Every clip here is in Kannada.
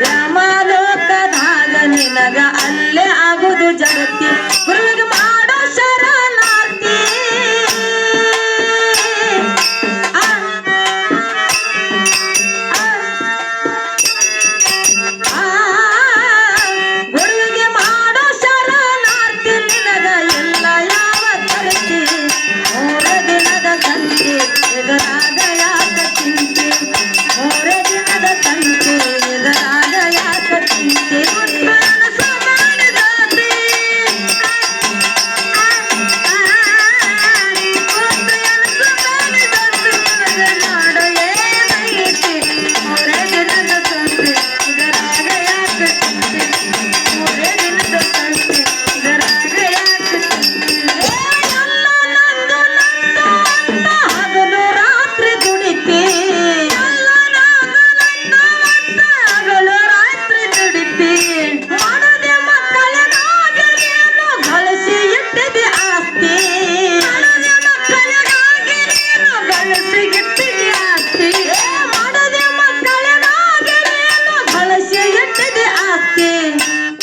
ರಾಮಲೋಕದಾಗ ನಿನಗ ಅಲ್ಲೇ ಆಗುದು ಜಗತ್ತಿ ಗುರುವಿಗೆ ಮಾಡೋ ಶರಣಾರ್ಥಿ ಗುರುವಿಗೆ ಮಾಡೋ ಶರಣಾರ್ಥಿ ನಿನಗ ಎಲ್ಲ ಯಾವ ತರತಿ ಮೂರ ದಿನದ ಸಂತೆ ಎದುರಾಗ ಯಾಕ ಚಿಂತೆ ಮೂರ ದಿನದ ಸಂತೆ ಎದುರಾಗ ಯಾಕ ಚಿಂತೆ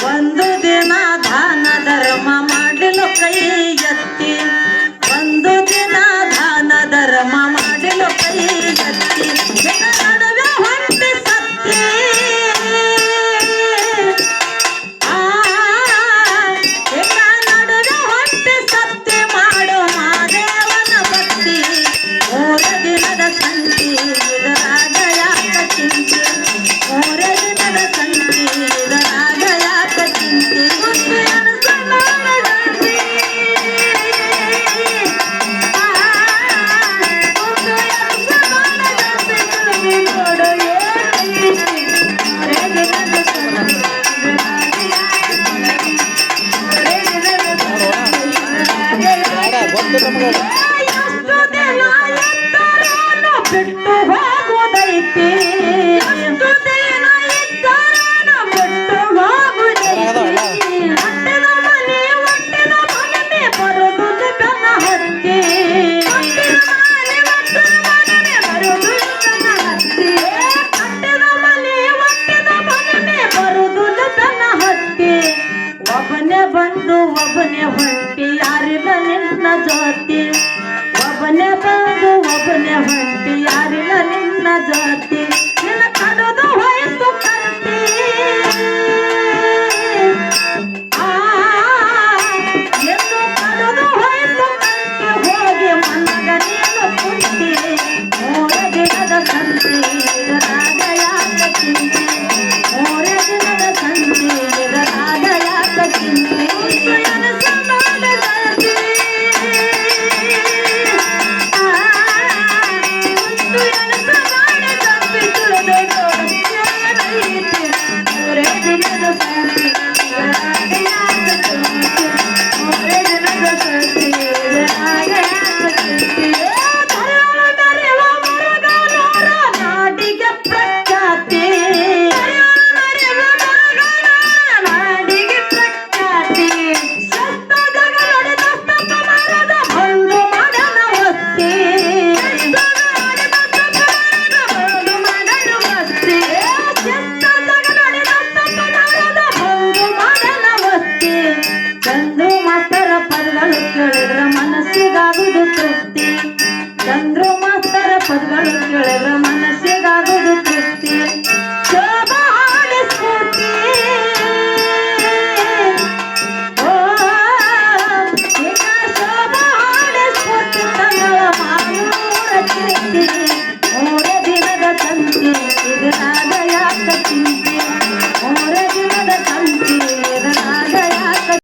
ಒಂದು ದಿನ ದಾನ ಧರ್ಮ ಮಾಡಲು ಕೈ ಎತ್ತಿ ಒಂದು ದಿನ ದಾನ ಧರ್ಮ ಮಾಡಲು ಕೈ ಎತ್ತಿ ನಡುವೆ ಹೊಂಟಿ ಸತ್ತಿ ನಡುವೆ ಹೊಂಟಿ ಸತ್ತಿ ಮಾಡೋ ಮಾದೇವನ ಭಕ್ತಿ ಮೂರ ದಿನದ ಸಂತಿ ಇದರಾಗ ಯಾಕ ಚಿಂತೆ ಮೂರ ದಿನದ ಸಂತಿ ಇದರಾಗ ಯಾಕ ಚಿಂತೆ ಬಿಟ್ಟು ಹೋಗುವುದೈತಿ ಎಷ್ಟು ದಿನ ಇದ್ದಾರನು ಬಿಟ್ಟು ಹೋಗುವುದೈತಿ ಹೊಟ್ಟೆನ ಮನೆ ಬರುವುದು ಬೆನ್ನ ಹತ್ತಿ ಹೊಟ್ಟೆನ ಮನೆ ಬರುವುದು ಬೆನ್ನ ಹತ್ತಿ ಒಬ್ಬನೇ ಬಂದು ಒಬ್ಬನೇ ಹೊಂಟಿ ಯಾರಿಲ್ಲ ನಿನ್ನ ಜೊತೆ ಒಬ್ಬನೇ ಬಂದು ಒಬ್ಬನೇ ಹೊಂಟಿ ಯಾರಿಲ್ಲ ನಿನ್ನ ಜೊತೆ ನಿನ್ನ ಕಡದು ಹೋಯ್ತು ಕಂತಿ ಎಂದು ಕಡದು ಹೋಯ್ತು ಕಂತಿ ಹೋಗಿ ಮನಗ ನೀನು ಕುಂತಿ ಮೂರ ದಿನದ ಸಂತಿ ಇದರಾಗ ಯಾಕ ಚಿಂತೆ ಮೂರ ದಿನದ ಸಂತಿ ಇದರಾಗ ಯಾಕ ಚಿಂತೆ ಮನಸ್ಸಿಗಾಗುದು ತೃಪ್ತಿ ಚಂದ್ರು ಮಾಸ್ತರ ಪದಗಳು ಕೇಳಿದ್ರೆ ಮನಸ್ಸಿಗಾಗುದು